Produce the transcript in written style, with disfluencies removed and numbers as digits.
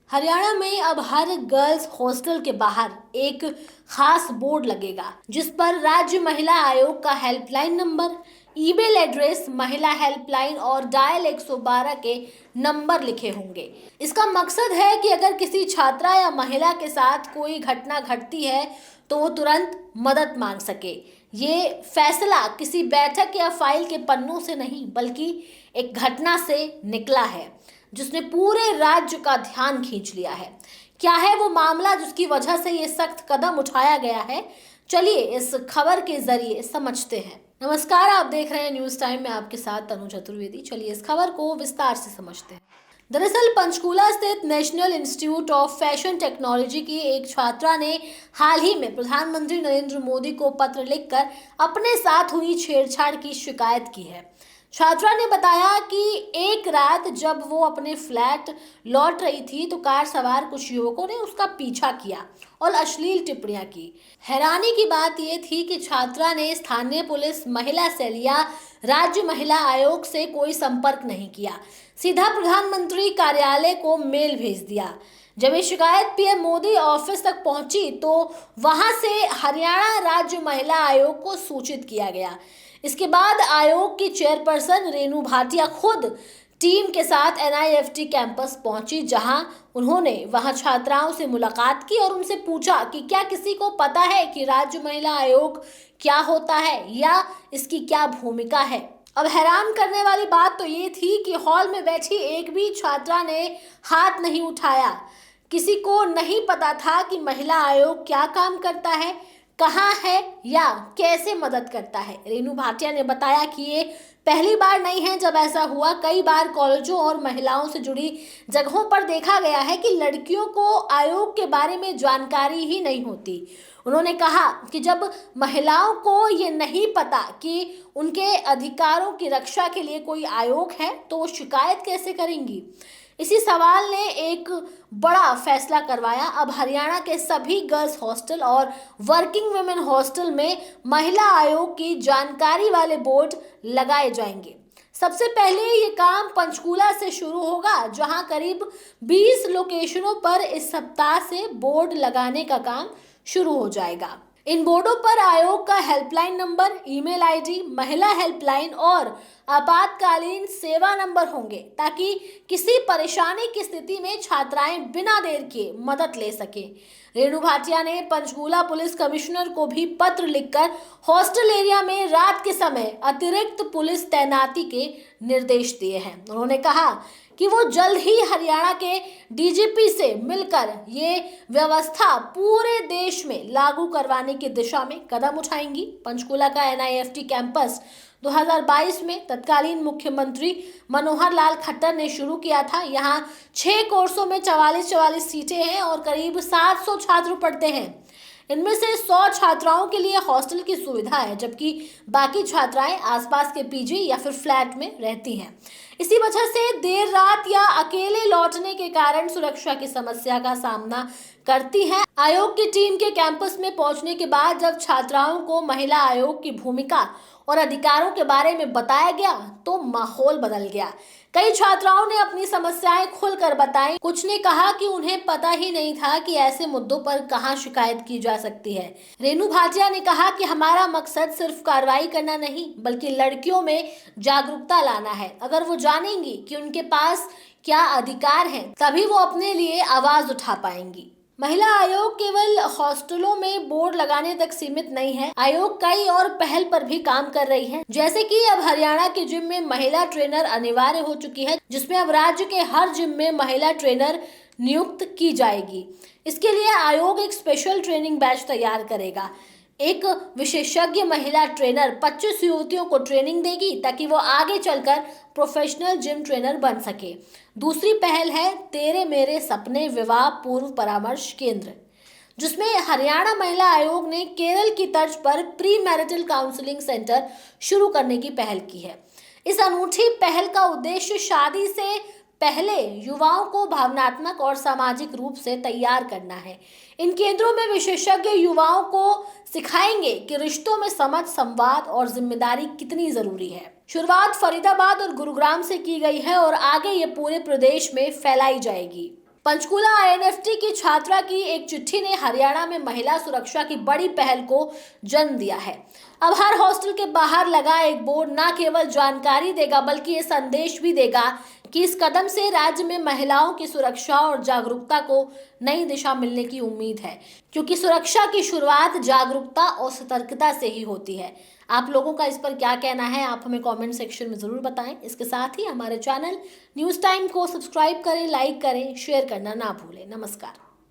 हरियाणा में अब हर girls hostel के बाहर एक खास बोर्ड लगेगा जिस पर राज्य महिला आयोग का हेल्पलाइन नंबर, ईमेल एड्रेस, महिला हेल्पलाइन और डायल 112 के नंबर लिखे होंगे। इसका मकसद है कि अगर किसी छात्रा या महिला के साथ कोई घटना घटती है तो वो तुरंत मदद मांग सके। ये फैसला किसी बैठक या फाइल के पन्नों से नहीं बल्कि एक घटना से निकला है जिसने पूरे राज्य का ध्यान खींच लिया है। क्या है वो मामला जिसकी वजह से ये सख्त कदम उठाया गया है? चलिए इस खबर के जरिए समझते हैं। नमस्कार, आप देख रहे हैं न्यूज टाइम में आपके साथ तनु चतुर्वेदी। चलिए इस खबर को विस्तार से समझते हैं। दरअसल पंचकूला स्थित national institute of fashion technology की एक छात्रा ने हाल ही में प्रधानमंत्री नरेंद्र मोदी को पत्र लिखकर अपने साथ हुई छेड़छाड़ की शिकायत की है। छात्रा ने बताया कि एक रात जब वो अपने फ्लैट लौट रही थी तो कार सवार कुछ युवकों ने उसका पीछा किया और अश्लील टिप्पणियां की। हैरानी की बात यह थी कि छात्रा ने स्थानीय पुलिस, महिला सेल या राज्य महिला आयोग से कोई संपर्क नहीं किया, सीधा प्रधानमंत्री कार्यालय को मेल भेज दिया। जब ये शिकायत पीएम मोदी ऑफिस तक पहुंची तो वहां से हरियाणा राज्य महिला आयोग को सूचित किया गया। इसके बाद आयोग की चेयरपर्सन रेणु भाटिया खुद टीम के साथ एनआईएफटी कैंपस पहुंची, जहां उन्होंने वहां छात्राओं से मुलाकात की और उनसे पूछा कि क्या किसी को पता है कि राज्य महिला आयोग क्या होता है या इसकी क्या भूमिका है। अब हैरान करने वाली बात तो ये थी कि हॉल में बैठी एक भी छात्रा ने हाथ नहीं उठाया। किसी को नहीं पता था कि महिला आयोग क्या काम करता है, कहाँ है या कैसे मदद करता है। रेणु भाटिया ने बताया कि ये पहली बार नहीं है जब ऐसा हुआ। कई बार कॉलेजों और महिलाओं से जुड़ी जगहों पर देखा गया है कि लड़कियों को आयोग के बारे में जानकारी ही नहीं होती। उन्होंने कहा कि जब महिलाओं को ये नहीं पता कि उनके अधिकारों की रक्षा के लिए कोई आयोग है तो वो शिकायत कैसे करेंगी। इसी सवाल ने एक बड़ा फैसला करवाया। अब हरियाणा के सभी गर्ल्स हॉस्टल और वर्किंग वुमेन हॉस्टल में महिला आयोग की जानकारी वाले बोर्ड लगाए जाएंगे। सबसे पहले ये काम पंचकूला से शुरू होगा, जहां करीब 20 लोकेशनों पर इस सप्ताह से बोर्ड लगाने का काम शुरू हो जाएगा। इन बोर्डों पर आयोग का हेल्पलाइन नंबर, ईमेल आईडी, महिला हेल्पलाइन और आपातकालीन सेवा नंबर होंगे ताकि किसी परेशानी की स्थिति में छात्राएं बिना देर किए मदद ले सकें। रेणु भाटिया ने पंचकूला पुलिस कमिश्नर को भी पत्र लिखकर हॉस्टल एरिया में रात के समय अतिरिक्त पुलिस तैनाती के निर्देश दिए हैं। उन्होंने कहा कि वो जल्द ही हरियाणा के डीजीपी से मिलकर ये व्यवस्था पूरे देश में लागू करवाने की दिशा में कदम उठाएंगी। पंचकूला का एनआईएफटी कैंपस 2022 में तत्कालीन मुख्यमंत्री मनोहर लाल खट्टर ने शुरू किया था। यहाँ 6 कोर्सों में 44 सीटें हैं और करीब 700 छात्र पढ़ते हैं। इनमें से 100 छात्राओं के लिए हॉस्टल की सुविधा है, जबकि बाकी छात्राएं आसपास के पीजी या फिर फ्लैट में रहती हैं। इसी वजह से देर रात या अकेले लौटने के कारण सुरक्षा की समस्या का सामना करती हैं। आयोग की टीम के कैंपस में पहुंचने के बाद जब छात्राओं को महिला आयोग की भूमिका और अधिकारों के बारे में बताया गया तो माहौल बदल गया। कई छात्राओं ने अपनी समस्याएं खुलकर बताई। कुछ ने कहा कि उन्हें पता ही नहीं था कि ऐसे मुद्दों पर कहां शिकायत की जा सकती है। रेणु भाटिया ने कहा कि हमारा मकसद सिर्फ कार्रवाई करना नहीं बल्कि लड़कियों में जागरूकता लाना है। अगर वो जानेंगी कि उनके पास क्या अधिकार हैं, तभी वो अपने लिए आवाज उठा पाएंगी। महिला आयोग केवल हॉस्टलों में बोर्ड लगाने तक सीमित नहीं है। आयोग कई और पहल पर भी काम कर रही है, जैसे कि अब हरियाणा के जिम में महिला ट्रेनर अनिवार्य हो चुकी है, जिसमें अब राज्य के हर जिम में महिला ट्रेनर नियुक्त की जाएगी। इसके लिए आयोग एक स्पेशल ट्रेनिंग बैच तैयार करेगा। एक विशेषज्ञ महिला ट्रेनर 25 युवतियों को ट्रेनिंग देगी ताकि वो आगे चलकर प्रोफेशनल जिम ट्रेनर बन सके। दूसरी पहल है तेरे मेरे सपने विवाह पूर्व परामर्श केंद्र, जिसमें हरियाणा महिला आयोग ने केरल की तर्ज पर प्री मैरिटल काउंसलिंग सेंटर शुरू करने की पहल की है। इस अनूठी पहल का उद्देश्य शादी से पहले युवाओं को भावनात्मक और सामाजिक रूप से तैयार करना है। इन केंद्रों में विशेषज्ञ युवाओं को सिखाएंगे कि रिश्तों में समझ, संवाद और जिम्मेदारी कितनी जरूरी है। शुरुआत फरीदाबाद और गुरुग्राम से की गई है और आगे ये पूरे प्रदेश में फैलाई जाएगी। पंचकूला आईएनएफटी की छात्रा की एक चिट्ठी ने हरियाणा में महिला सुरक्षा की बड़ी पहल को जन्म दिया है। अब हर हॉस्टल के बाहर लगा एक बोर्ड न केवल जानकारी देगा बल्कि ये संदेश भी देगा कि इस कदम से राज्य में महिलाओं की सुरक्षा और जागरूकता को नई दिशा मिलने की उम्मीद है, क्योंकि सुरक्षा की शुरुआत जागरूकता और सतर्कता से ही होती है। आप लोगों का इस पर क्या कहना है, आप हमें कमेंट सेक्शन में ज़रूर बताएं। इसके साथ ही हमारे चैनल न्यूज़ टाइम को सब्सक्राइब करें, लाइक करें, शेयर करना ना भूलें। नमस्कार।